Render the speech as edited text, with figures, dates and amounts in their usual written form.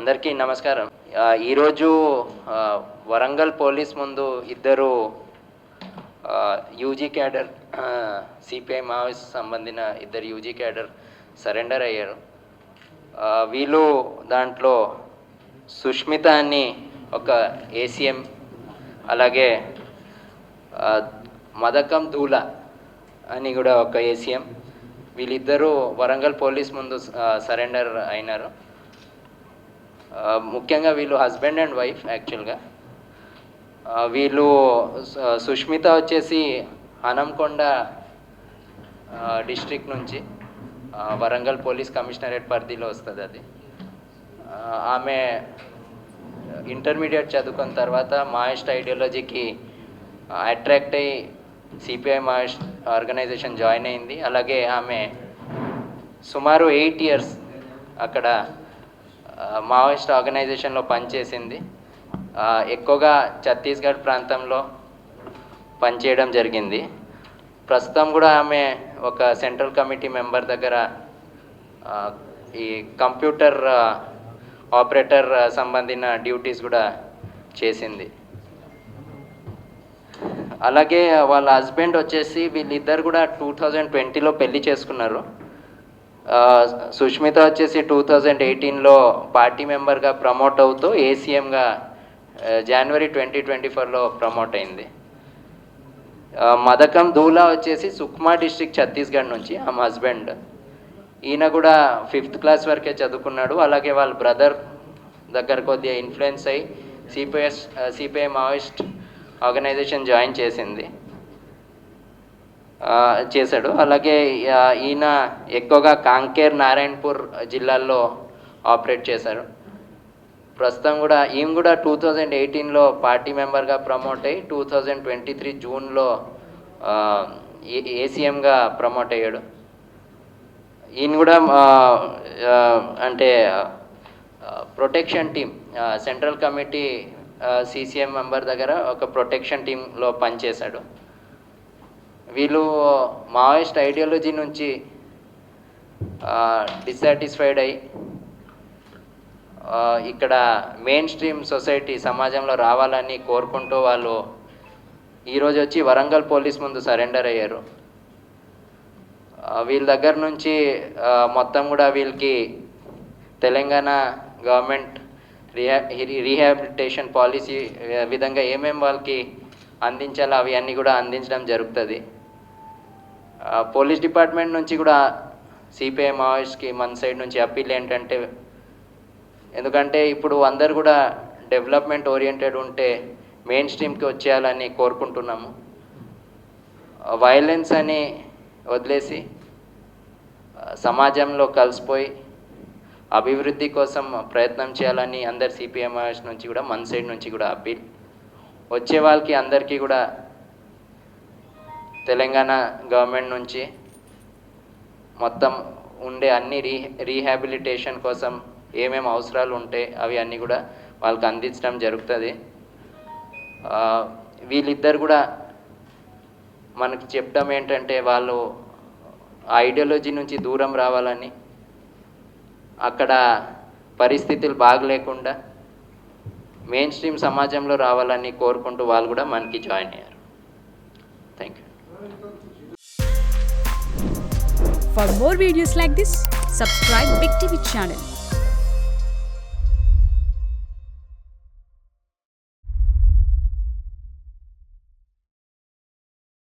అందరికీ నమస్కారం. ఈరోజు వరంగల్ పోలీస్ ముందు ఇద్దరు యూజీ క్యాడర్ సిపిఐ మావోయిస్ట్ సంబంధించిన ఇద్దరు యూజీ క్యాడర్ సరెండర్ అయ్యారు. వీళ్ళు దాంట్లో సుష్మిత అని ఒక ఏసీఎం, అలాగే మదకం దూలా అని కూడా ఒక ఏసీఎం, వీళ్ళిద్దరూ వరంగల్ పోలీస్ ముందు సరెండర్ అయినారు. ముఖ్యంగా వీళ్ళు హస్బెండ్ అండ్ వైఫ్. యాక్చువల్గా వీళ్ళు సుష్మిత వచ్చేసి హనంకొండ డిస్ట్రిక్ట్ నుంచి వరంగల్ పోలీస్ కమిషనరేట్ పరిధిలో వస్తుంది అది. ఆమె ఇంటర్మీడియట్ చదువుకున్న తర్వాత మావోయిస్ట్ ఐడియాలజీకి అట్రాక్ట్ అయ్యి సిపిఐ మావోయిస్ట్ ఆర్గనైజేషన్ జాయిన్ అయింది. అలాగే ఆమె సుమారు 8 years అక్కడ మావోయిస్ట్ ఆర్గనైజేషన్లో పనిచేసింది. ఎక్కువగా ఛత్తీస్గఢ్ ప్రాంతంలో పనిచేయడం జరిగింది. ప్రస్తుతం కూడా ఆమె ఒక సెంట్రల్ కమిటీ మెంబర్ దగ్గర ఈ కంప్యూటర్ ఆపరేటర్ సంబంధించిన డ్యూటీస్ కూడా చేసింది. అలాగే వాళ్ళ హస్బెండ్ వచ్చేసి వీళ్ళిద్దరు కూడా 2020లో పెళ్లి చేసుకున్నారు. సుష్మిత వచ్చేసి 2018లో పార్టీ మెంబర్గా ప్రమోట్ అవుతూ ఏసీఎంగా జనవరి 2024లో ప్రమోట్ అయింది. మదకం దూలా వచ్చేసి సుక్మా డిస్ట్రిక్ట్ ఛత్తీస్గఢ్ నుంచి ఆమె హస్బెండ్. ఈయన కూడా 5th class వరకే చదువుకున్నాడు. అలాగే వాళ్ళ బ్రదర్ దగ్గర కొద్దిగా ఇన్ఫ్లుయెన్స్ అయ్యి సిపిఐ మావోయిస్ట్ ఆర్గనైజేషన్ జాయిన్ చేశాడు. అలాగే ఈయన ఎక్కువగా కాంకేర్, నారాయణపూర్ జిల్లాల్లో ఆపరేట్ చేశారు. ప్రస్తుతం కూడా ఈమె కూడా 2018లో పార్టీ మెంబర్గా ప్రమోట్ అయ్యి 2023 జూన్లో ఏసీఎంగా ప్రమోట్ అయ్యాడు. ఈయన కూడా అంటే protection team, central committee CCM member దగ్గర ఒక ప్రొటెక్షన్ టీంలో పనిచేశాడు. వీళ్ళు మావోయిస్ట్ ఐడియాలజీ నుంచి డిస్సాటిస్ఫైడ్ అయ్యి ఇక్కడ మెయిన్ స్ట్రీమ్ సొసైటీ సమాజంలో రావాలని కోరుకుంటూ వాళ్ళు ఈరోజు వచ్చి వరంగల్ పోలీస్ ముందు సరెండర్ అయ్యారు. వీళ్ళ దగ్గర నుంచి మొత్తం కూడా వీళ్ళకి తెలంగాణ గవర్నమెంట్ రీహాబిలిటేషన్ పాలసీ విధంగా ఏమేమి వాళ్ళకి అందించాలో అవి అన్నీ కూడా అందించడం జరుగుతుంది. పోలీస్ డిపార్ట్మెంట్ నుంచి కూడా సిపిఐ మావోయిస్ట్కి మన సైడ్ నుంచి అప్పీల్ ఏంటంటే, ఎందుకంటే ఇప్పుడు అందరు కూడా డెవలప్మెంట్ ఓరియంటెడ్ ఉంటే మెయిన్ స్ట్రీమ్కి వచ్చేయాలని కోరుకుంటున్నాము. వైలెన్స్ అని వదిలేసి సమాజంలో కలిసిపోయి అభివృద్ధి కోసం ప్రయత్నం చేయాలని అందరు సిపిఐ మావోయిస్ట్ నుంచి కూడా మన సైడ్ నుంచి కూడా అప్పీల్. వచ్చే వాళ్ళకి అందరికీ కూడా తెలంగాణ గవర్నమెంట్ నుంచి మొత్తం ఉండే అన్ని రీహాబిలిటేషన్ కోసం ఏమేమి అవసరాలు ఉంటే అవి అన్నీ కూడా వాళ్ళకి అందించడం జరుగుతుంది. వీళ్ళిద్దరు కూడా మనకు చెప్పడం ఏంటంటే వాళ్ళు ఐడియాలజీ నుంచి దూరం రావాలని, అక్కడ పరిస్థితులు బాగలేకుండా మెయిన్ స్ట్రీమ్ సమాజంలో రావాలని కోరుకుంటూ వాళ్ళు కూడా మనకి జాయిన్ అయ్యారు. Thank you. For more videos like this, subscribe Big TV channel.